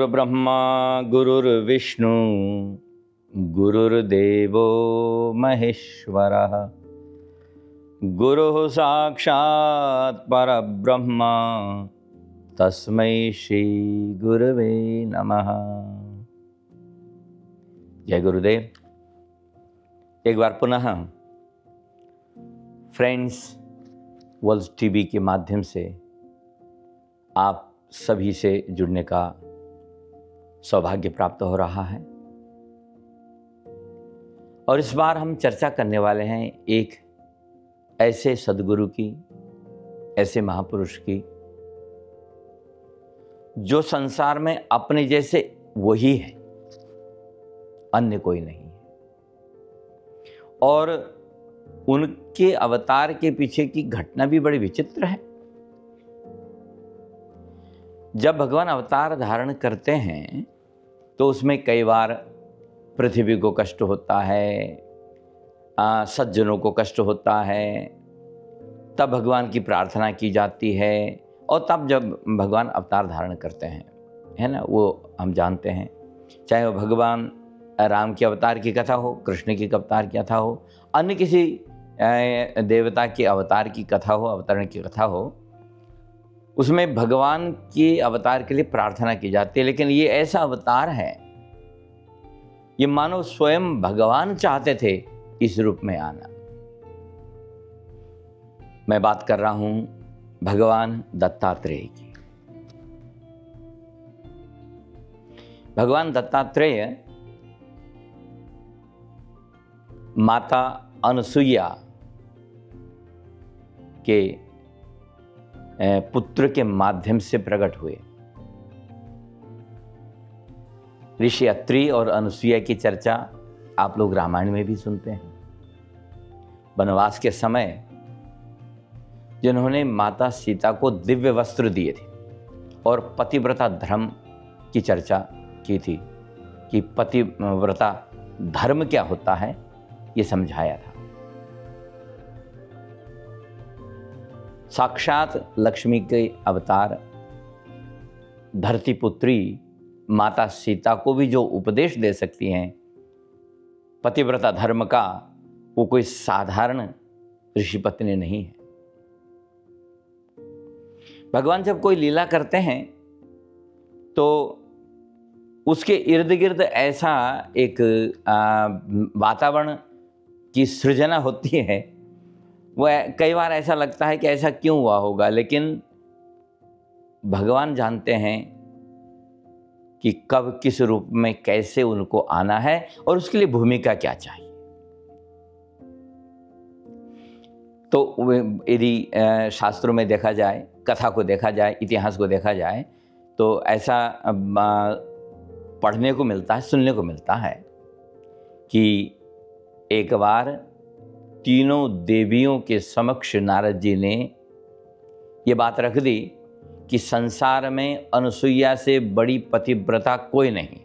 गुरुर्ब्रह्मा गुरुर्विष्णु गुरुर्देवो महेश्वरः गुरुः साक्षात् परब्रह्म तस्मै श्री गुरवे नमः। जय गुरुदेव। एक बार पुनः फ्रेंड्स वर्ल्ड टीवी के माध्यम से आप सभी से जुड़ने का सौभाग्य प्राप्त हो रहा है और इस बार हम चर्चा करने वाले हैं एक ऐसे सद्गुरु की, ऐसे महापुरुष की जो संसार में अपने जैसे वही है, अन्य कोई नहीं है। और उनके अवतार के पीछे की घटना भी बड़ी विचित्र है। जब भगवान अवतार धारण करते हैं तो उसमें कई बार पृथ्वी को कष्ट होता है, सज्जनों को कष्ट होता है, तब भगवान की प्रार्थना की जाती है और तब जब भगवान अवतार धारण करते हैं, है ना, वो हम जानते हैं। चाहे वो भगवान राम के अवतार की कथा हो, कृष्ण की अवतार की कथा हो, अन्य किसी देवता के अवतार की कथा हो, अवतरण की कथा हो, उसमें भगवान के अवतार के लिए प्रार्थना की जाती है। लेकिन ये ऐसा अवतार है, ये मानो स्वयं भगवान चाहते थे इस रूप में आना। मैं बात कर रहा हूं भगवान दत्तात्रेय की। भगवान दत्तात्रेय माता अनसुईया के पुत्र के माध्यम से प्रकट हुए। ऋषि अत्रि और अनुसुईया की चर्चा आप लोग रामायण में भी सुनते हैं। वनवास के समय जिन्होंने माता सीता को दिव्य वस्त्र दिए थे और पतिव्रता धर्म की चर्चा की थी कि पतिव्रता धर्म क्या होता है, ये समझाया था। साक्षात लक्ष्मी के अवतार धरती पुत्री माता सीता को भी जो उपदेश दे सकती हैं पतिव्रता धर्म का, वो कोई साधारण ऋषि पत्नी नहीं है। भगवान जब कोई लीला करते हैं तो उसके इर्द गिर्द ऐसा एक वातावरण की सृजना होती है। वह कई बार ऐसा लगता है कि ऐसा क्यों हुआ होगा, लेकिन भगवान जानते हैं कि कब किस रूप में कैसे उनको आना है और उसके लिए भूमिका क्या चाहिए। तो यदि शास्त्रों में देखा जाए, कथा को देखा जाए, इतिहास को देखा जाए, तो ऐसा पढ़ने को मिलता है, सुनने को मिलता है कि एक बार तीनों देवियों के समक्ष नारद जी ने ये बात रख दी कि संसार में अनुसुईया से बड़ी पतिव्रता कोई नहीं।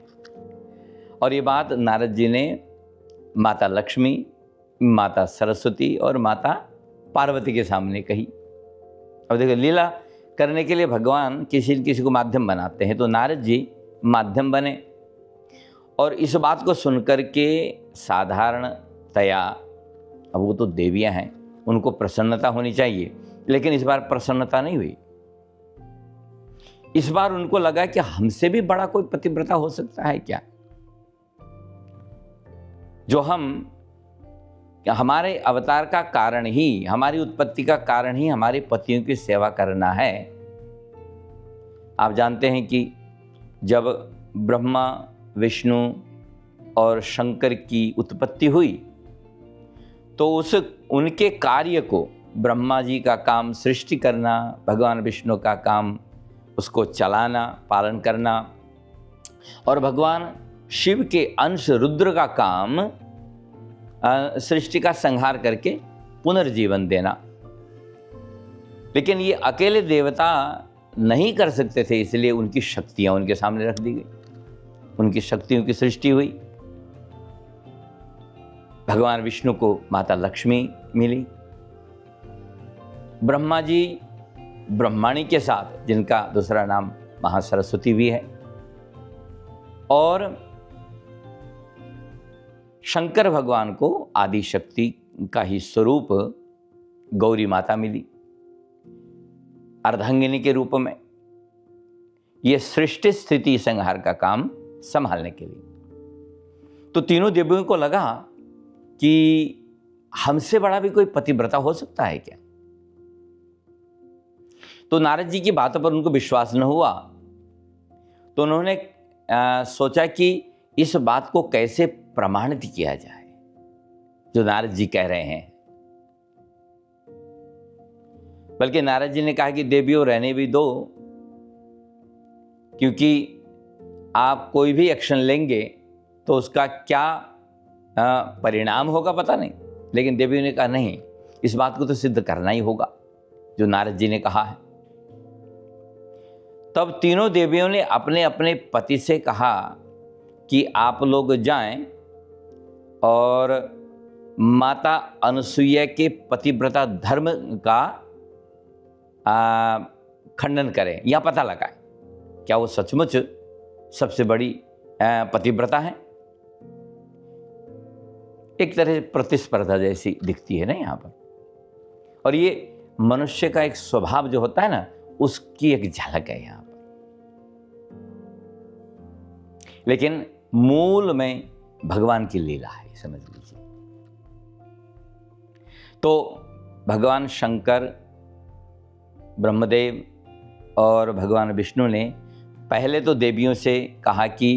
और ये बात नारद जी ने माता लक्ष्मी, माता सरस्वती और माता पार्वती के सामने कही। अब देखो, लीला करने के लिए भगवान किसी न किसी को माध्यम बनाते हैं, तो नारद जी माध्यम बने और इस बात को सुनकर के साधारणतया, अब वो तो देवियां हैं, उनको प्रसन्नता होनी चाहिए, लेकिन इस बार प्रसन्नता नहीं हुई। इस बार उनको लगा कि हमसे भी बड़ा कोई पतिव्रता हो सकता है क्या, जो हमारे अवतार का कारण ही, हमारी उत्पत्ति का कारण ही हमारे पतियों की सेवा करना है। आप जानते हैं कि जब ब्रह्मा, विष्णु और शंकर की उत्पत्ति हुई तो उनके कार्य को, ब्रह्मा जी का काम सृष्टि करना, भगवान विष्णु का काम उसको चलाना, पालन करना, और भगवान शिव के अंश रुद्र का काम सृष्टि का संहार करके पुनर्जीवन देना। लेकिन ये अकेले देवता नहीं कर सकते थे, इसलिए उनकी शक्तियां उनके सामने रख दी गई, उनकी शक्तियों की सृष्टि हुई। भगवान विष्णु को माता लक्ष्मी मिली, ब्रह्मा जी ब्रह्माणी के साथ, जिनका दूसरा नाम महासरस्वती भी है, और शंकर भगवान को आदि शक्ति का ही स्वरूप गौरी माता मिली अर्धांगिनी के रूप में, यह सृष्टि स्थिति संहार का काम संभालने के लिए। तो तीनों देवियों को लगा कि हमसे बड़ा भी कोई पतिव्रता हो सकता है क्या? तो नारद जी की बातों पर उनको विश्वास न हुआ, तो उन्होंने सोचा कि इस बात को कैसे प्रमाणित किया जाए जो नारद जी कह रहे हैं। बल्कि नारद जी ने कहा कि देवियों रहने भी दो, क्योंकि आप कोई भी एक्शन लेंगे तो उसका क्या परिणाम होगा पता नहीं। लेकिन देवियों ने कहा नहीं, इस बात को तो सिद्ध करना ही होगा जो नारद जी ने कहा है। तब तीनों देवियों ने अपने अपने पति से कहा कि आप लोग जाएं और माता अनसुईया के पतिव्रता धर्म का खंडन करें या पता लगाएं, क्या वो सचमुच सबसे बड़ी पतिव्रता है। एक तरह से प्रतिस्पर्धा जैसी दिखती है ना यहाँ पर, और ये मनुष्य का एक स्वभाव जो होता है ना, उसकी एक झलक है यहाँ पर। लेकिन मूल में भगवान की लीला है, समझ लीजिए। तो भगवान शंकर, ब्रह्मदेव और भगवान विष्णु ने पहले तो देवियों से कहा कि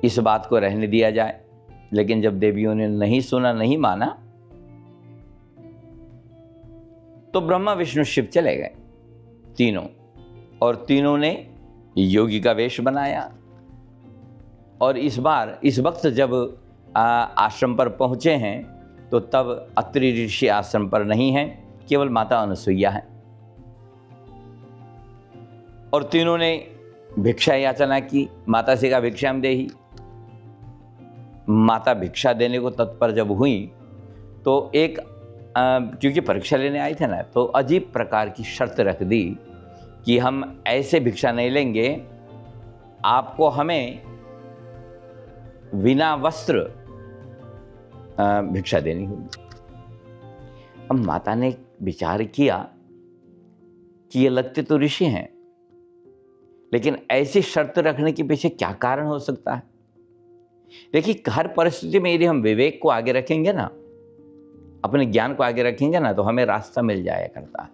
इस बात को रहने दिया जाए, लेकिन जब देवियों ने नहीं सुना, नहीं माना, तो ब्रह्मा विष्णु शिव चले गए तीनों, और तीनों ने योगी का वेश बनाया। और इस बार इस वक्त जब आश्रम पर पहुंचे हैं तो तब अत्रि ऋषि आश्रम पर नहीं हैं, केवल माता अनसुईया है। और तीनों ने भिक्षा याचना की, माता से कहा भिक्षाम देहि। माता भिक्षा देने को तत्पर जब हुई तो एक क्योंकि परीक्षा लेने आए थे ना, तो अजीब प्रकार की शर्त रख दी कि हम ऐसे भिक्षा नहीं लेंगे, आपको हमें बिना वस्त्र भिक्षा देनी होगी। अब माता ने विचार किया कि ये लगते तो ऋषि हैं, लेकिन ऐसी शर्त रखने के पीछे क्या कारण हो सकता है। देखिए, हर परिस्थिति में यदि हम विवेक को आगे रखेंगे ना, अपने ज्ञान को आगे रखेंगे ना, तो हमें रास्ता मिल जाया करता है।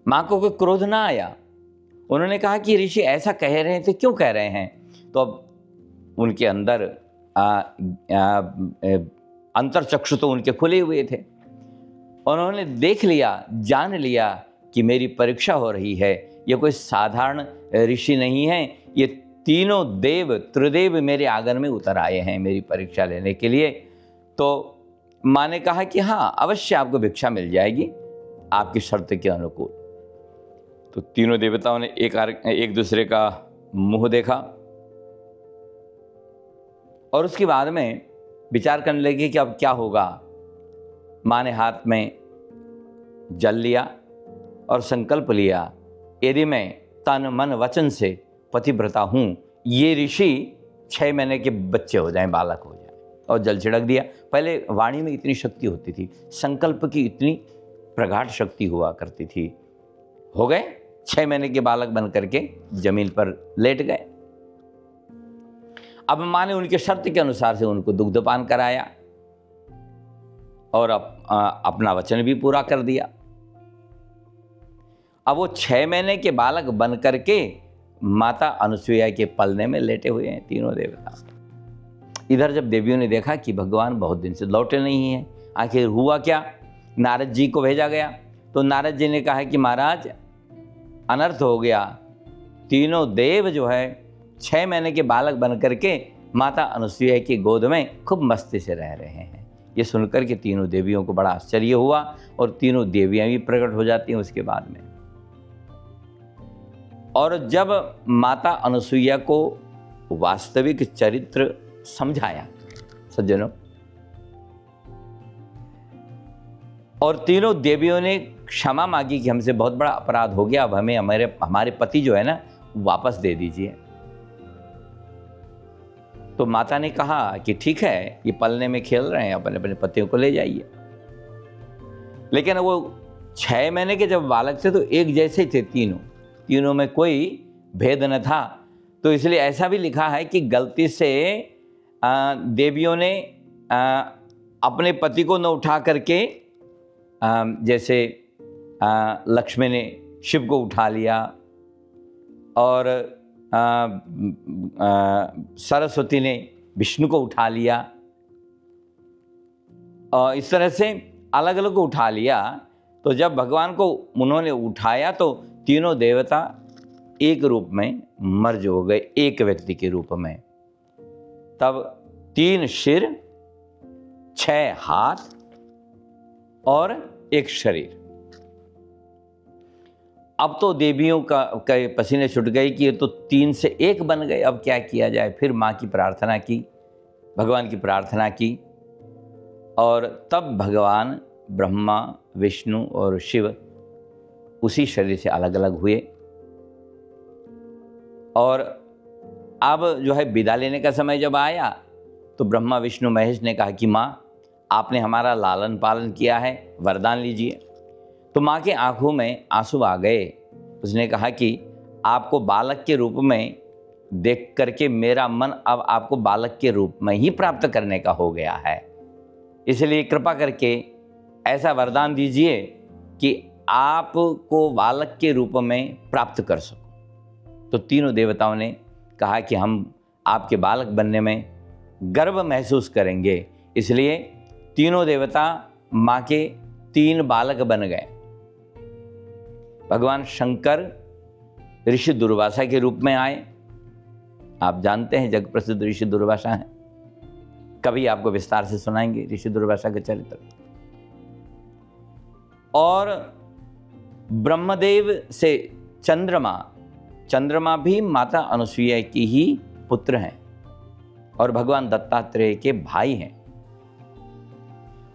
मां को कोई क्रोध ना आया, उन्होंने कहा कि ऋषि ऐसा कह रहे थे, क्यों कह रहे हैं। तो अब उनके अंदर अंतर चक्षु तो उनके खुले हुए थे, उन्होंने देख लिया, जान लिया कि मेरी परीक्षा हो रही है। ये कोई साधारण ऋषि नहीं है, ये तीनों देव त्रिदेव मेरे आंगन में उतर आए हैं मेरी परीक्षा लेने के लिए। तो माँ ने कहा कि हाँ, अवश्य आपको भिक्षा मिल जाएगी आपकी शर्त के अनुकूल। तो तीनों देवताओं ने एक दूसरे का मुंह देखा और उसके बाद में विचार करने लगे कि अब क्या होगा। माँ ने हाथ में जल लिया और संकल्प लिया, यदि मैं तन मन वचन से पतिव्रता हूँ, ये ऋषि 6 महीने के बच्चे हो जाएं, बालक हो जाएं। और जल छिड़क दिया। पहले वाणी में इतनी शक्ति होती थी, संकल्प की इतनी प्रगाढ़ शक्ति हुआ करती थी। हो गए 6 महीने के बालक बन करके जमीन पर लेट गए। अब माँ ने उनके शर्त के अनुसार से उनको दुग्धपान कराया और अपना वचन भी पूरा कर दिया। अब वो 6 महीने के बालक बन करके माता अनसुईया के पलने में लेटे हुए हैं तीनों देवता। इधर जब देवियों ने देखा कि भगवान बहुत दिन से लौटे नहीं हैं, आखिर हुआ क्या, नारद जी को भेजा गया। तो नारद जी ने कहा कि महाराज, अनर्थ हो गया, तीनों देव जो है 6 महीने के बालक बन करके माता अनसुईया की गोद में खूब मस्ती से रह रहे हैं। ये सुनकर के तीनों देवियों को बड़ा आश्चर्य हुआ और तीनों देवियां भी प्रकट हो जाती हैं उसके बाद में। और जब माता अनसुईया को वास्तविक चरित्र समझाया सज्जनों, और तीनों देवियों ने क्षमा मांगी कि हमसे बहुत बड़ा अपराध हो गया, अब हमें हमारे पति जो है ना वापस दे दीजिए। तो माता ने कहा कि ठीक है, ये पलने में खेल रहे हैं, अपने अपने पतियों को ले जाइए। लेकिन वो 6 महीने के जब बालक थे तो एक जैसे थे तीनों में कोई भेद न था। तो इसलिए ऐसा भी लिखा है कि गलती से देवियों ने अपने पति को न उठा करके जैसे लक्ष्मी ने शिव को उठा लिया और सरस्वती ने विष्णु को उठा लिया, और इस तरह से अलग अलग को उठा लिया। तो जब भगवान को उन्होंने उठाया तो तीनों देवता एक रूप में मर्ज हो गए, एक व्यक्ति के रूप में। तब 3 सिर, 6 हाथ और 1 शरीर। अब तो देवियों का पसीने छूट गए कि ये तो 3 से 1 बन गए, अब क्या किया जाए। फिर माँ की प्रार्थना की, भगवान की प्रार्थना की, और तब भगवान ब्रह्मा, विष्णु और शिव उसी शरीर से अलग अलग हुए। और अब जो है विदा लेने का समय जब आया तो ब्रह्मा, विष्णु, महेश ने कहा कि माँ, आपने हमारा लालन पालन किया है, वरदान लीजिए। तो माँ के आंखों में आंसू आ गए। उसने कहा कि आपको बालक के रूप में देख करके मेरा मन अब आपको बालक के रूप में ही प्राप्त करने का हो गया है, इसलिए कृपा करके ऐसा वरदान दीजिए कि आपको बालक के रूप में प्राप्त कर सको। तो तीनों देवताओं ने कहा कि हम आपके बालक बनने में गर्व महसूस करेंगे। इसलिए तीनों देवता माँ के 3 बालक बन गए। भगवान शंकर ऋषि दुर्वासा के रूप में आए। आप जानते हैं जग प्रसिद्ध ऋषि दुर्वासा हैं, कभी आपको विस्तार से सुनाएंगे ऋषि दुर्वासा के चरित्र। और ब्रह्मदेव से चंद्रमा भी माता अनुसुईया की ही पुत्र हैं और भगवान दत्तात्रेय के भाई हैं।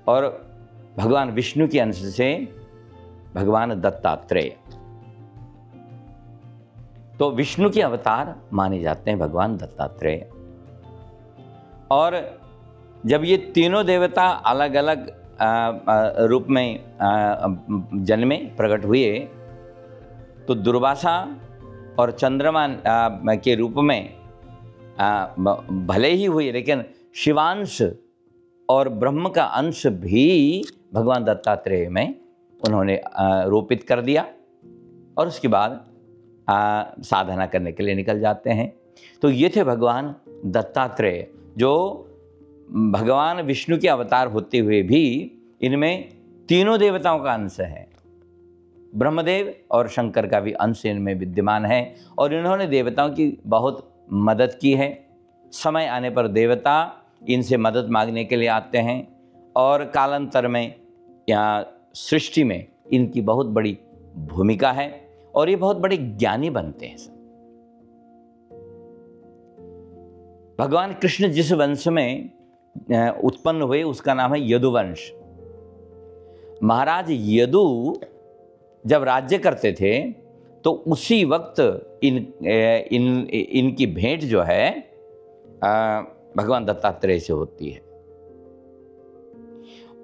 और भगवान विष्णु के अंश से भगवान दत्तात्रेय, तो विष्णु के अवतार माने जाते हैं भगवान दत्तात्रेय। और जब ये तीनों देवता अलग अलग रूप में जन्मे, प्रकट हुए, तो दुर्वासा और चंद्रमा के रूप में भले ही हुए, लेकिन शिवांश और ब्रह्म का अंश भी भगवान दत्तात्रेय में उन्होंने रोपित कर दिया। और उसके बाद साधना करने के लिए निकल जाते हैं। तो ये थे भगवान दत्तात्रेय, जो भगवान विष्णु के अवतार होते हुए भी इनमें तीनों देवताओं का अंश है। ब्रह्मदेव और शंकर का भी अंश इनमें विद्यमान है और इन्होंने देवताओं की बहुत मदद की है। समय आने पर देवता इनसे मदद मांगने के लिए आते हैं और कालांतर में यहाँ सृष्टि में इनकी बहुत बड़ी भूमिका है और ये बहुत बड़े ज्ञानी बनते हैं। भगवान कृष्ण जिस वंश में उत्पन्न हुए उसका नाम है यदुवंश। महाराज यदु जब राज्य करते थे तो उसी वक्त इनकी भेंट जो है भगवान दत्तात्रेय से होती है।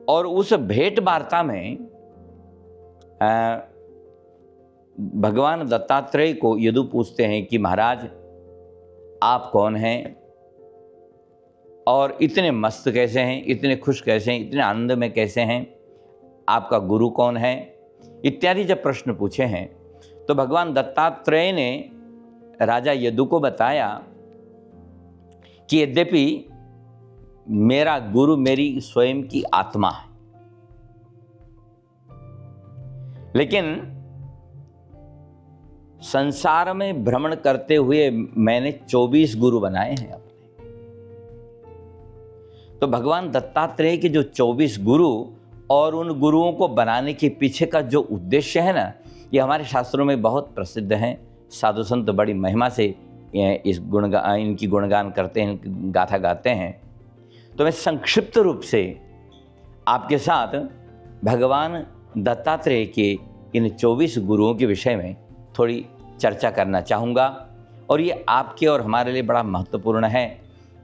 और उस भेंट वार्ता में भगवान दत्तात्रेय को यदु पूछते हैं कि महाराज आप कौन हैं और इतने मस्त कैसे हैं, इतने खुश कैसे हैं, इतने आनंद में कैसे हैं, आपका गुरु कौन है, इत्यादि जब प्रश्न पूछे हैं तो भगवान दत्तात्रेय ने राजा यदु को बताया कि यद्यपि मेरा गुरु मेरी स्वयं की आत्मा है, लेकिन संसार में भ्रमण करते हुए मैंने 24 गुरु बनाए हैं अपने। तो भगवान दत्तात्रेय के जो 24 गुरु और उन गुरुओं को बनाने के पीछे का जो उद्देश्य है ना, ये हमारे शास्त्रों में बहुत प्रसिद्ध हैं। साधु संत बड़ी महिमा से इनकी गुणगान करते हैं, इनकी गाथा गाते हैं। तो मैं संक्षिप्त रूप से आपके साथ भगवान दत्तात्रेय के इन 24 गुरुओं के विषय में थोड़ी चर्चा करना चाहूँगा। और ये आपके और हमारे लिए बड़ा महत्वपूर्ण है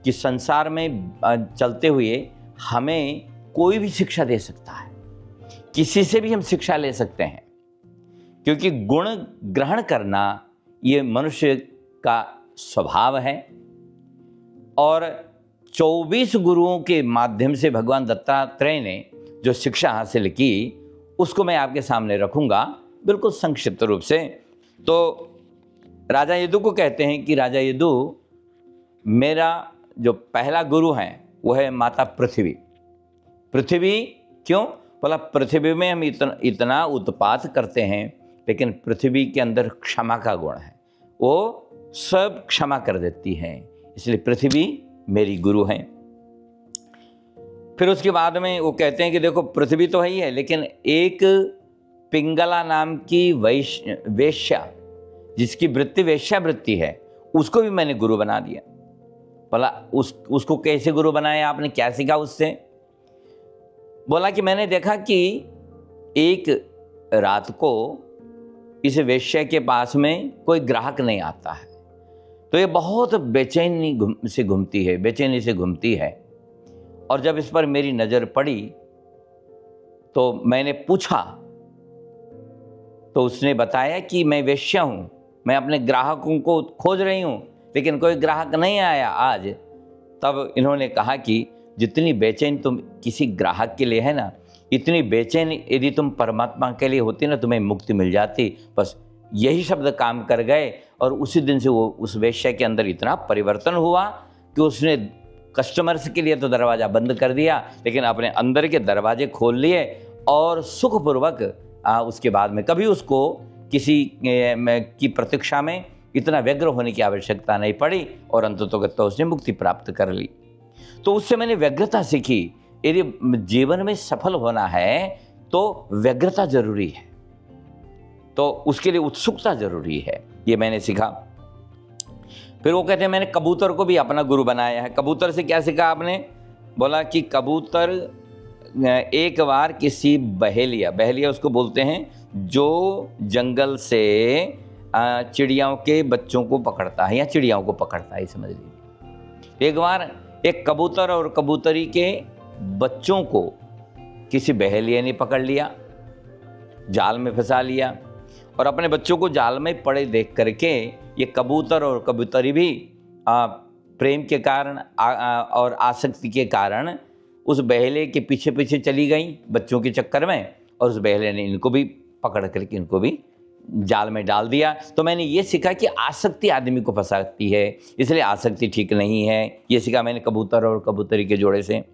कि संसार में चलते हुए हमें कोई भी शिक्षा दे सकता है, किसी से भी हम शिक्षा ले सकते हैं, क्योंकि गुण ग्रहण करना ये मनुष्य का स्वभाव है। और 24 गुरुओं के माध्यम से भगवान दत्तात्रेय ने जो शिक्षा हासिल की उसको मैं आपके सामने रखूंगा बिल्कुल संक्षिप्त रूप से। तो राजा यदु को कहते हैं कि राजा यदु, मेरा जो पहला गुरु है वो है माता पृथ्वी। पृथ्वी क्यों? बोला पृथ्वी में हम इतना उत्पात करते हैं, लेकिन पृथ्वी के अंदर क्षमा का गुण है, वो सब क्षमा कर देती है, इसलिए पृथ्वी मेरी गुरु है। फिर उसके बाद में वो कहते हैं कि देखो पृथ्वी तो ही है, लेकिन एक पिंगला नाम की वेश्या, जिसकी वृत्ति वेश्या वृत्ति है, उसको भी मैंने गुरु बना दिया। बोला उसको कैसे गुरु बनाया आपने, क्या सीखा उससे? बोला कि मैंने देखा कि एक रात को इस वेश्या के पास में कोई ग्राहक नहीं आता है, तो ये बहुत बेचैनी से घूमती है। और जब इस पर मेरी नज़र पड़ी तो मैंने पूछा, तो उसने बताया कि मैं वेश्या हूँ, मैं अपने ग्राहकों को खोज रही हूँ, लेकिन कोई ग्राहक नहीं आया आज। तब इन्होंने कहा कि जितनी बेचैन तुम किसी ग्राहक के लिए है ना, इतनी बेचैन यदि तुम परमात्मा के लिए होती ना, तुम्हें मुक्ति मिल जाती। बस यही शब्द काम कर गए और उसी दिन से वो उस वेश्या के अंदर इतना परिवर्तन हुआ कि उसने कस्टमर्स के लिए तो दरवाज़ा बंद कर दिया, लेकिन अपने अंदर के दरवाजे खोल लिए और सुखपूर्वक उसके बाद में कभी उसको किसी की प्रतीक्षा में इतना व्यग्र होने की आवश्यकता नहीं पड़ी और अंततोगत्वा उसने मुक्ति प्राप्त कर ली। तो उससे मैंने व्यग्रता सीखी। यदि जीवन में सफल होना है तो व्यग्रता जरूरी है, तो उसके लिए उत्सुकता जरूरी है, ये मैंने सीखा। फिर वो कहते हैं मैंने कबूतर को भी अपना गुरु बनाया है। कबूतर से क्या सीखा आपने? बोला कि कबूतर एक बार किसी बहेलिया उसको बोलते हैं जो जंगल से चिड़ियाओं के बच्चों को पकड़ता है या चिड़ियाओं को पकड़ता है, समझ लीजिए। एक बार एक कबूतर और कबूतरी के बच्चों को किसी बहेलिया ने पकड़ लिया, जाल में फंसा लिया, और अपने बच्चों को जाल में पड़े देख करके ये कबूतर और कबूतरी भी प्रेम के कारण और आसक्ति के कारण उस बहेले के पीछे पीछे चली गई बच्चों के चक्कर में, और उस बहेले ने इनको भी पकड़ करके इनको भी जाल में डाल दिया। तो मैंने ये सीखा कि आसक्ति आदमी को फंसाती है, इसलिए आसक्ति ठीक नहीं है। ये सीखा मैंने कबूतर और कबूतरी के जोड़े से।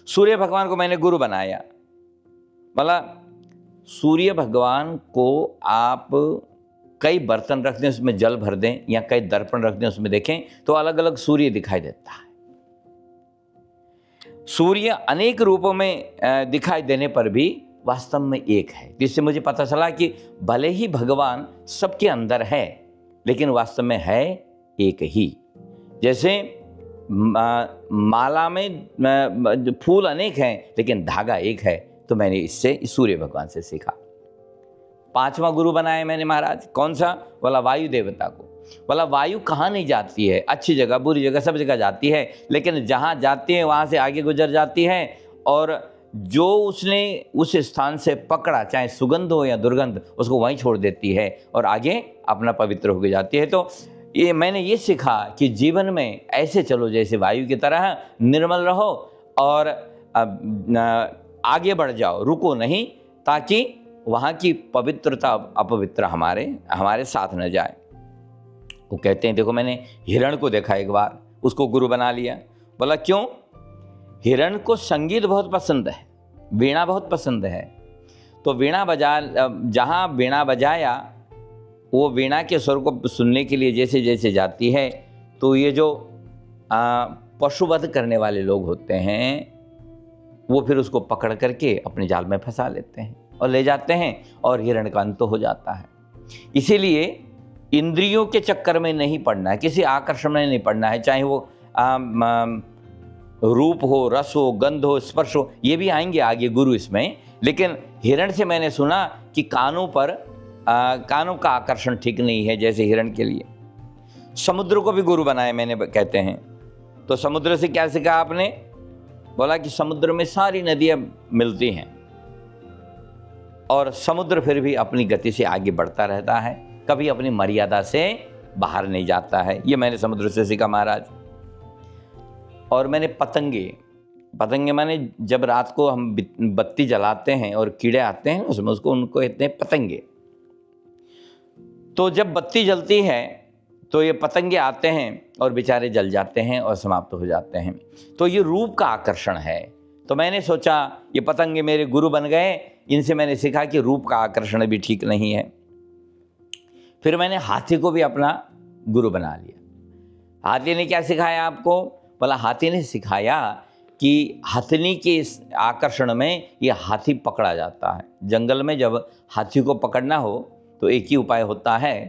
सूर्य भगवान को मैंने गुरु बनाया। मतलब सूर्य भगवान को आप कई बर्तन रख दें, उसमें जल भर दें, या कई दर्पण रख दें, उसमें देखें तो अलग अलग सूर्य दिखाई देता है। सूर्य अनेक रूपों में दिखाई देने पर भी वास्तव में एक है, जिससे मुझे पता चला कि भले ही भगवान सबके अंदर है, लेकिन वास्तव में है एक ही। जैसे माला में फूल अनेक हैं, लेकिन धागा एक है। तो मैंने इससे सूर्य भगवान से सीखा। 5वां गुरु बनाया मैंने महाराज। कौन सा? बोला वायु देवता को। बोला वायु कहाँ नहीं जाती है, अच्छी जगह बुरी जगह सब जगह जाती है, लेकिन जहाँ जाती है वहाँ से आगे गुजर जाती है, और जो उसने उस स्थान से पकड़ा, चाहे सुगंध हो या दुर्गंध, उसको वहीं छोड़ देती है और आगे अपना पवित्र होकर जाती है। तो ये मैंने ये सीखा कि जीवन में ऐसे चलो जैसे वायु की तरह, निर्मल रहो और आगे बढ़ जाओ, रुको नहीं, ताकि वहाँ की पवित्रता अपवित्र हमारे साथ न जाए। वो कहते हैं देखो मैंने हिरण को देखा एक बार, उसको गुरु बना लिया। बोला क्यों? हिरण को संगीत बहुत पसंद है, वीणा बहुत पसंद है। तो जहाँ वीणा बजाया, वो वीणा के स्वर को सुनने के लिए जैसे जैसे जाती है, तो ये जो पशुवध करने वाले लोग होते हैं, वो फिर उसको पकड़ करके अपने जाल में फंसा लेते हैं और ले जाते हैं, और हिरण का अंत हो जाता है। इसीलिए इंद्रियों के चक्कर में नहीं पड़ना है, किसी आकर्षण में नहीं पड़ना है, चाहे वो रूप हो, रस हो, गंध हो, स्पर्श हो, ये भी आएंगे आगे गुरु इसमें। लेकिन हिरण से मैंने सुना कि कानों का आकर्षण ठीक नहीं है, जैसे हिरण के लिए। समुद्र को भी गुरु बनाया मैंने, कहते हैं। तो समुद्र से क्या सीखा आपने? बोला कि समुद्र में सारी नदियां मिलती हैं और समुद्र फिर भी अपनी गति से आगे बढ़ता रहता है, कभी अपनी मर्यादा से बाहर नहीं जाता है। ये मैंने समुद्र से सीखा महाराज। और मैंने पतंगे माने जब रात को हम बत्ती जलाते हैं और कीड़े आते हैं उसमें, उसको उनको कहते हैं पतंगे। तो जब बत्ती जलती है तो ये पतंगे आते हैं और बेचारे जल जाते हैं और समाप्त हो जाते हैं। तो ये रूप का आकर्षण है। तो मैंने सोचा ये पतंगे मेरे गुरु बन गए, इनसे मैंने सीखा कि रूप का आकर्षण भी ठीक नहीं है। फिर मैंने हाथी को भी अपना गुरु बना लिया। हाथी ने क्या सिखाया आपको? बोला हाथी ने सिखाया कि हथनी के इस आकर्षण में ये हाथी पकड़ा जाता है। जंगल में जब हाथी को पकड़ना हो तो एक ही उपाय होता है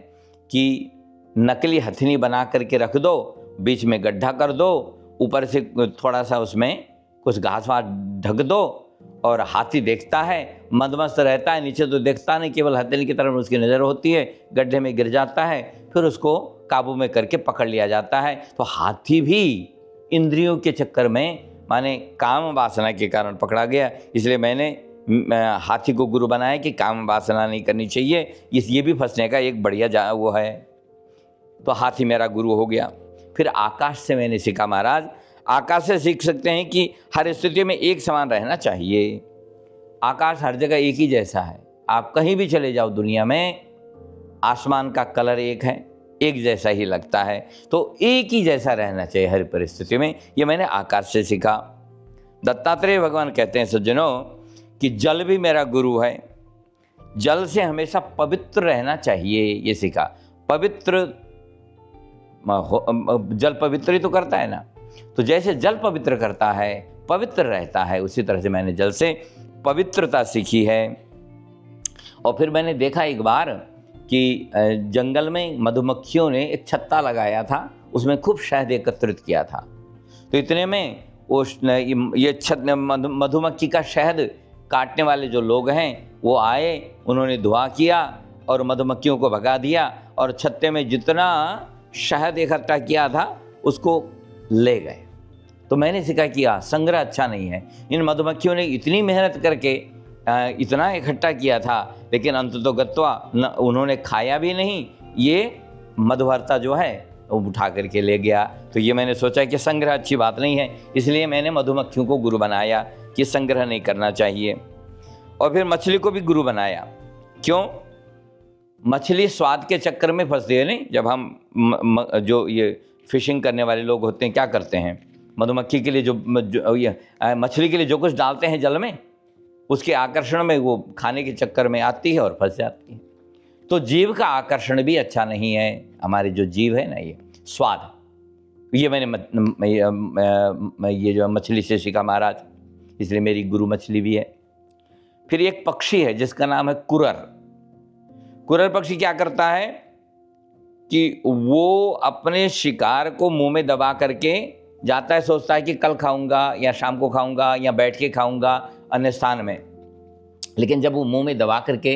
कि नकली हथनी बना करके रख दो, बीच में गड्ढा कर दो, ऊपर से थोड़ा सा उसमें कुछ घास वास ढक दो और हाथी देखता है, मदमस्त रहता है, नीचे तो देखता नहीं, केवल हथेली की तरफ उसकी नज़र होती है, गड्ढे में गिर जाता है, फिर उसको काबू में करके पकड़ लिया जाता है। तो हाथी भी इंद्रियों के चक्कर में, माने काम वासना के कारण पकड़ा गया। इसलिए मैंने हाथी को गुरु बनाया कि काम वासना नहीं करनी चाहिए, ये भी फंसने का एक बढ़िया वो है। तो हाथी मेरा गुरु हो गया। फिर आकाश से मैंने सीखा महाराज। आकाश से सीख सकते हैं कि हर स्थिति में एक समान रहना चाहिए। आकाश हर जगह एक ही जैसा है। आप कहीं भी चले जाओ दुनिया में, आसमान का कलर एक है, एक जैसा ही लगता है। तो एक ही जैसा रहना चाहिए हर परिस्थिति में। ये मैंने आकाश से सीखा। दत्तात्रेय भगवान कहते हैं सज्जनों कि जल भी मेरा गुरु है। जल से हमेशा पवित्र रहना चाहिए, ये सीखा। पवित्र जल पवित्र ही तो करता है ना। तो जैसे जल पवित्र करता है, पवित्र रहता है, उसी तरह से मैंने जल से पवित्रता सीखी है। और फिर मैंने देखा एक बार कि जंगल में मधुमक्खियों ने एक छत्ता लगाया था, उसमें खूब शहद एकत्रित किया था। तो इतने में वो ये मधुमक्खी का शहद काटने वाले जो लोग हैं वो आए, उन्होंने धुआं किया और मधुमक्खियों को भगा दिया और छत्ते में जितना शहद इकट्ठा किया था उसको ले गए। तो मैंने सीखा कि संग्रह अच्छा नहीं है। इन मधुमक्खियों ने इतनी मेहनत करके इतना इकट्ठा किया था, लेकिन अंततोगत्वा उन्होंने खाया भी नहीं, ये मधुहरता जो है वो उठा करके ले गया। तो ये मैंने सोचा कि संग्रह अच्छी बात नहीं है, इसलिए मैंने मधुमक्खियों को गुरु बनाया कि संग्रह नहीं करना चाहिए। और फिर मछली को भी गुरु बनाया। क्यों? मछली स्वाद के चक्कर में फंसती है। नहीं, जब हम जो ये फिशिंग करने वाले लोग होते हैं क्या करते हैं, मधुमक्खी के लिए जो मछली के लिए जो कुछ डालते हैं जल में, उसके आकर्षण में वो खाने के चक्कर में आती है और फंस जाती है। तो जीव का आकर्षण भी अच्छा नहीं है। हमारे जो जीव है ना, ये स्वाद, ये मैंने ये जो मछली से सीखा महाराज, इसलिए मेरी गुरु मछली भी है। फिर एक पक्षी है जिसका नाम है कुरर। कुरर पक्षी क्या करता है कि वो अपने शिकार को मुंह में दबा करके जाता है, सोचता है कि कल खाऊंगा या शाम को खाऊंगा या बैठ के खाऊंगा अन्य स्थान में। लेकिन जब वो मुंह में दबा करके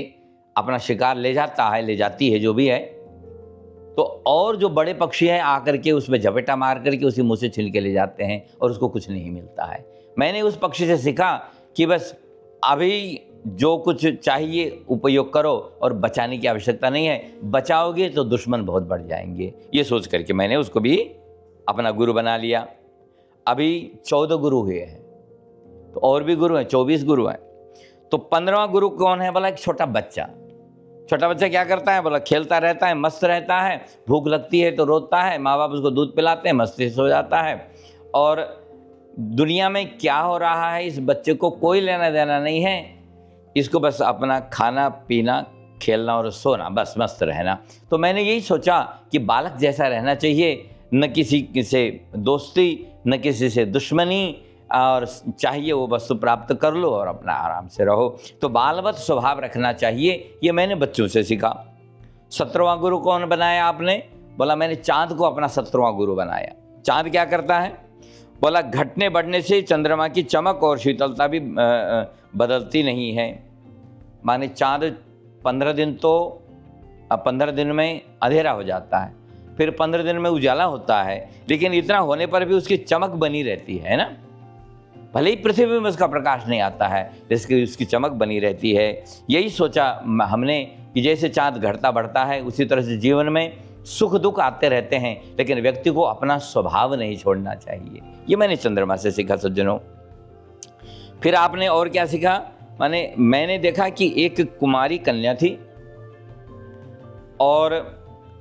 अपना शिकार ले जाता है, ले जाती है जो भी है, तो और जो बड़े पक्षी हैं आकर के उसमें झपेटा मार करके उसी मुंह से छीन के ले जाते हैं और उसको कुछ नहीं मिलता है। मैंने उस पक्षी से सीखा कि बस अभी जो कुछ चाहिए उपयोग करो और बचाने की आवश्यकता नहीं है। बचाओगे तो दुश्मन बहुत बढ़ जाएंगे। ये सोच करके मैंने उसको भी अपना गुरु बना लिया। अभी 14 गुरु हुए हैं, तो और भी गुरु हैं, 24 गुरु हैं। तो 15वां गुरु कौन है? बोला एक छोटा बच्चा। छोटा बच्चा क्या करता है? बोला खेलता रहता है, मस्त रहता है, भूख लगती है तो रोता है, माँ बाप उसको दूध पिलाते हैं, मस्ती से सो जाता है। और दुनिया में क्या हो रहा है इस बच्चे को कोई लेना देना नहीं है। इसको बस अपना खाना पीना, खेलना और सोना, बस मस्त रहना। तो मैंने यही सोचा कि बालक जैसा रहना चाहिए, न किसी से दोस्ती, न किसी से दुश्मनी, और चाहिए वो वस्तु प्राप्त कर लो और अपना आराम से रहो। तो बालवत स्वभाव रखना चाहिए। ये मैंने बच्चों से सीखा। 17वां गुरु कौन बनाया आपने? बोला मैंने चाँद को अपना 17वां गुरु बनाया। चाँद क्या करता है? बोला घटने बढ़ने से चंद्रमा की चमक और शीतलता भी बदलती नहीं है। माने चाँद 15 दिन में अंधेरा हो जाता है, फिर 15 दिन में उजाला होता है, लेकिन इतना होने पर भी उसकी चमक बनी रहती है ना। भले ही पृथ्वी में उसका प्रकाश नहीं आता है, जिसकी उसकी चमक बनी रहती है। यही सोचा हमने कि जैसे चाँद घटता बढ़ता है, उसी तरह से जीवन में सुख दुख आते रहते हैं, लेकिन व्यक्ति को अपना स्वभाव नहीं छोड़ना चाहिए। ये मैंने चंद्रमा से सीखा सज्जनों। फिर आपने और क्या सीखा? मैंने देखा कि एक कुमारी कन्या थी और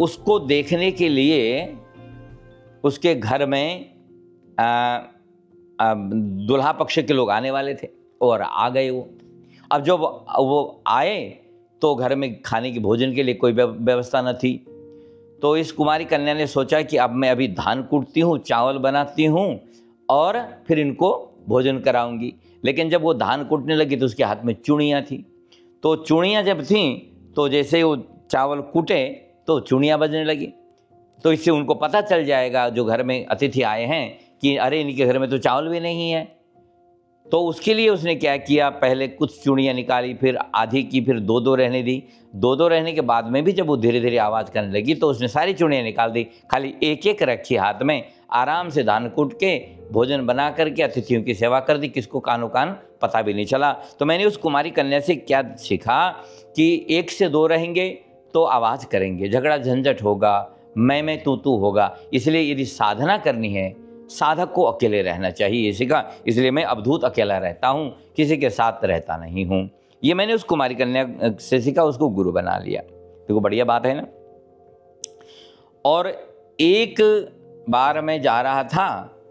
उसको देखने के लिए उसके घर में दुल्हा पक्ष के लोग आने वाले थे और आ गए वो। अब जब वो आए तो घर में खाने की भोजन के लिए कोई व्यवस्था न थी, तो इस कुमारी कन्या ने सोचा कि अब मैं अभी धान कूटती हूँ, चावल बनाती हूँ और फिर इनको भोजन कराऊंगी। लेकिन जब वो धान कूटने लगी तो उसके हाथ में चूड़ियाँ थी, तो चूड़ियाँ जब थीं तो जैसे वो चावल कूटे तो चूड़ियाँ बजने लगी। तो इससे उनको पता चल जाएगा जो घर में अतिथि आए हैं कि अरे इनके घर में तो चावल भी नहीं है। तो उसके लिए उसने क्या किया, पहले कुछ चूड़ियाँ निकाली, फिर आधी की, फिर 2-2 रहने दी। 2-2 रहने के बाद में भी जब वो धीरे धीरे आवाज़ करने लगी तो उसने सारी चूड़ियाँ निकाल दी, खाली एक एक रखी हाथ में। आराम से धान कूट के भोजन बना करके अतिथियों की सेवा कर दी, किसको कानो कान पता भी नहीं चला। तो मैंने उस कुमारी कन्या से क्या सीखा कि 1 से 2 रहेंगे तो आवाज़ करेंगे, झगड़ा झंझट होगा, मैं तू होगा। इसलिए यदि साधना करनी है, साधक को अकेले रहना चाहिए, ये सीखा। इसलिए मैं अवधूत अकेला रहता हूँ, किसी के साथ रहता नहीं हूँ। ये मैंने उस कुमारी कन्या से सीखा, उसको गुरु बना लिया। देखो बढ़िया बात है ना। और एक बार मैं जा रहा था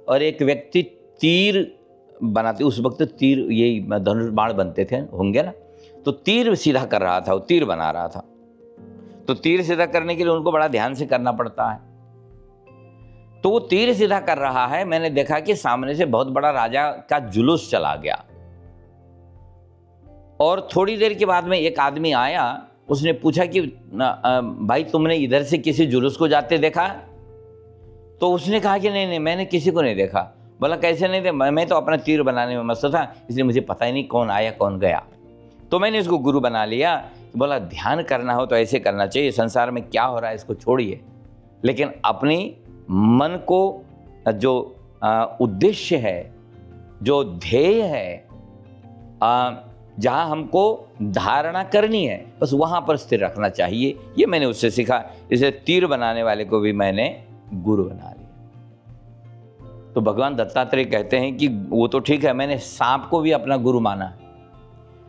और एक व्यक्ति तीर बनाते, उस वक्त तीर यही धनुष बाण बनते थे होंगे ना, तो तीर सीधा कर रहा था, वो तीर बना रहा था। तो तीर सीधा करने के लिए उनको बड़ा ध्यान से करना पड़ता है। तो वो तीर सीधा कर रहा है, मैंने देखा कि सामने से बहुत बड़ा राजा का जुलूस चला गया। और थोड़ी देर के बाद में एक आदमी आया, उसने पूछा कि भाई तुमने इधर से किसी जुलूस को जाते देखा? तो उसने कहा कि नहीं मैंने किसी को नहीं देखा। बोला कैसे नहीं देखा? मैं तो अपना तीर बनाने में मस्त था, इसलिए मुझे पता ही नहीं कौन आया कौन गया। तो मैंने इसको गुरु बना लिया। बोला ध्यान करना हो तो ऐसे करना चाहिए, संसार में क्या हो रहा है इसको छोड़िए, लेकिन अपनी मन को जो उद्देश्य है, जो ध्येय है, जहाँ हमको धारणा करनी है, बस वहाँ पर स्थिर रखना चाहिए। ये मैंने उससे सीखा। इसे तीर बनाने वाले को भी मैंने गुरु बना लिया। तो भगवान दत्तात्रेय कहते हैं कि वो तो ठीक है, मैंने सांप को भी अपना गुरु माना।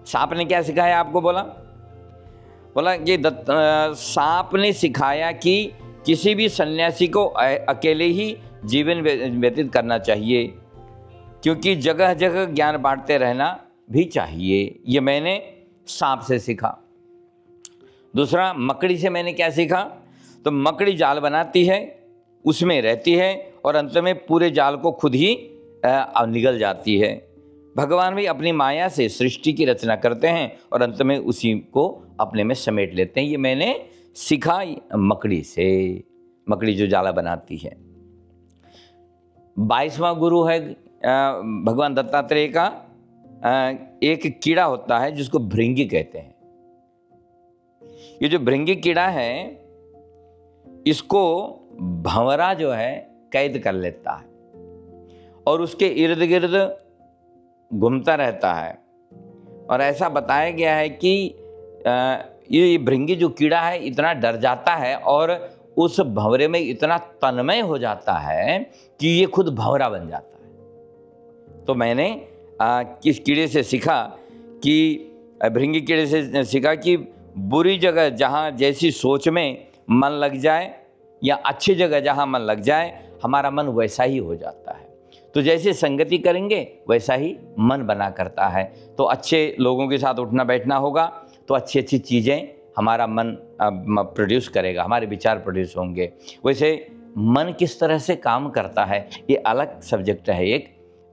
सांप ने क्या सिखाया आपको? बोला कि सांप ने सिखाया कि किसी भी सन्यासी को अकेले ही जीवन व्यतीत करना चाहिए, क्योंकि जगह जगह ज्ञान बांटते रहना भी चाहिए। ये मैंने सांप से सीखा। दूसरा, मकड़ी से मैंने क्या सीखा? तो मकड़ी जाल बनाती है, उसमें रहती है और अंत में पूरे जाल को खुद ही निगल जाती है। भगवान भी अपनी माया से सृष्टि की रचना करते हैं और अंत में उसी को अपने में समेट लेते हैं। ये मैंने सीखा मकड़ी से, मकड़ी जो जाला बनाती है। 22वां गुरु है भगवान दत्तात्रेय का, एक कीड़ा होता है जिसको भृंगी कहते हैं। ये जो भृंगी कीड़ा है, इसको भंवरा जो है कैद कर लेता है और उसके इर्द गिर्द घूमता रहता है। और ऐसा बताया गया है कि ये भृंगी जो कीड़ा है इतना डर जाता है और उस भंवरे में इतना तन्मय हो जाता है कि ये खुद भंवरा बन जाता है। तो मैंने किस कीड़े से सीखा कि भृंगी कीड़े से सीखा कि बुरी जगह जहाँ जैसी सोच में मन लग जाए या अच्छी जगह जहाँ मन लग जाए, हमारा मन वैसा ही हो जाता है। तो जैसे संगति करेंगे वैसा ही मन बना करता है। तो अच्छे लोगों के साथ उठना बैठना होगा तो अच्छी अच्छी चीज़ें हमारा मन प्रोड्यूस करेगा, हमारे विचार प्रोड्यूस होंगे। वैसे मन किस तरह से काम करता है ये अलग सब्जेक्ट है एक,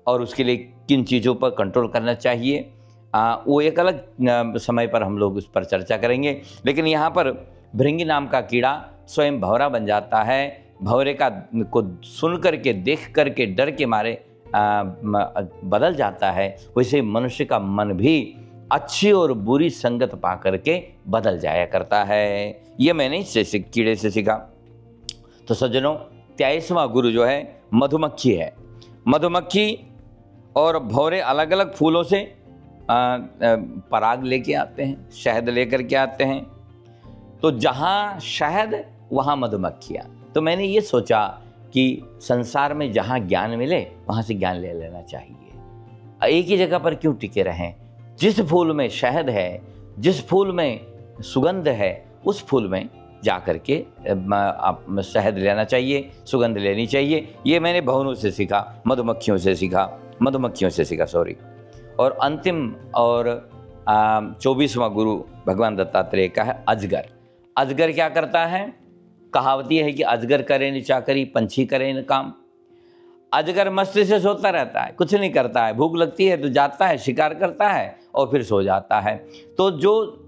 और उसके लिए किन चीज़ों पर कंट्रोल करना चाहिए वो एक अलग समय पर हम लोग उस पर चर्चा करेंगे। लेकिन यहाँ पर भृंगी नाम का कीड़ा स्वयं भंवरा बन जाता है। भंवरे का को सुन करके, देख करके डर के मारे बदल जाता है। वैसे मनुष्य का मन भी अच्छी और बुरी संगत पा करके बदल जाया करता है। ये मैंने इससे कीड़े से सीखा। तो सज्जनों, 23वां गुरु जो है मधुमक्खी है। मधुमक्खी और भौरे अलग अलग फूलों से पराग लेके आते हैं, शहद लेकर के आते हैं। तो जहाँ शहद वहाँ मधुमक्खियाँ। तो मैंने ये सोचा कि संसार में जहाँ ज्ञान मिले वहाँ से ज्ञान ले लेना चाहिए। एक ही जगह पर क्यों टिके रहें? जिस फूल में शहद है, जिस फूल में सुगंध है, उस फूल में जा कर के शहद लेना चाहिए, सुगंध लेनी चाहिए। ये मैंने भवनों से सीखा, मधुमक्खियों से सीखा सॉरी। और अंतिम और 24वां गुरु भगवान दत्तात्रेय का है अजगर। अजगर क्या करता है? कहावती है कि अजगर करे न चाकरी, पंछी करे न काम। अजगर मस्ती से सोता रहता है, कुछ नहीं करता है। भूख लगती है तो जाता है, शिकार करता है और फिर सो जाता है। तो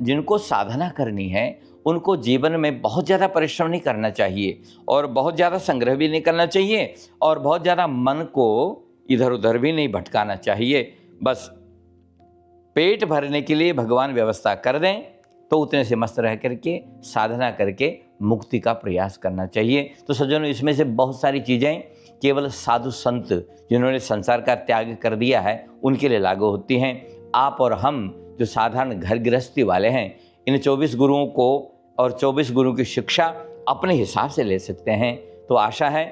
जिनको साधना करनी है उनको जीवन में बहुत ज़्यादा परिश्रम नहीं करना चाहिए और बहुत ज़्यादा संग्रह भी नहीं करना चाहिए और बहुत ज़्यादा मन को इधर उधर भी नहीं भटकाना चाहिए। बस पेट भरने के लिए भगवान व्यवस्था कर दें तो उतने से मस्त रह करके साधना करके मुक्ति का प्रयास करना चाहिए। तो सज्जनों, इसमें से बहुत सारी चीज़ें केवल साधु संत जिन्होंने संसार का त्याग कर दिया है उनके लिए लागू होती हैं। आप और हम जो साधारण घर गृहस्थी वाले हैं, इन 24 गुरुओं को और 24 गुरु की शिक्षा अपने हिसाब से ले सकते हैं। तो आशा है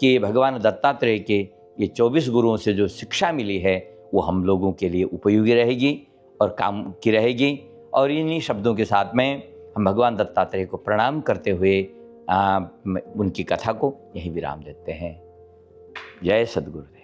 कि भगवान दत्तात्रेय के ये 24 गुरुओं से जो शिक्षा मिली है वो हम लोगों के लिए उपयोगी रहेगी और काम की रहेगी। और इन्हीं शब्दों के साथ में हम भगवान दत्तात्रेय को प्रणाम करते हुए उनकी कथा को यहीं विराम देते हैं। जय सद्गुरुदेव।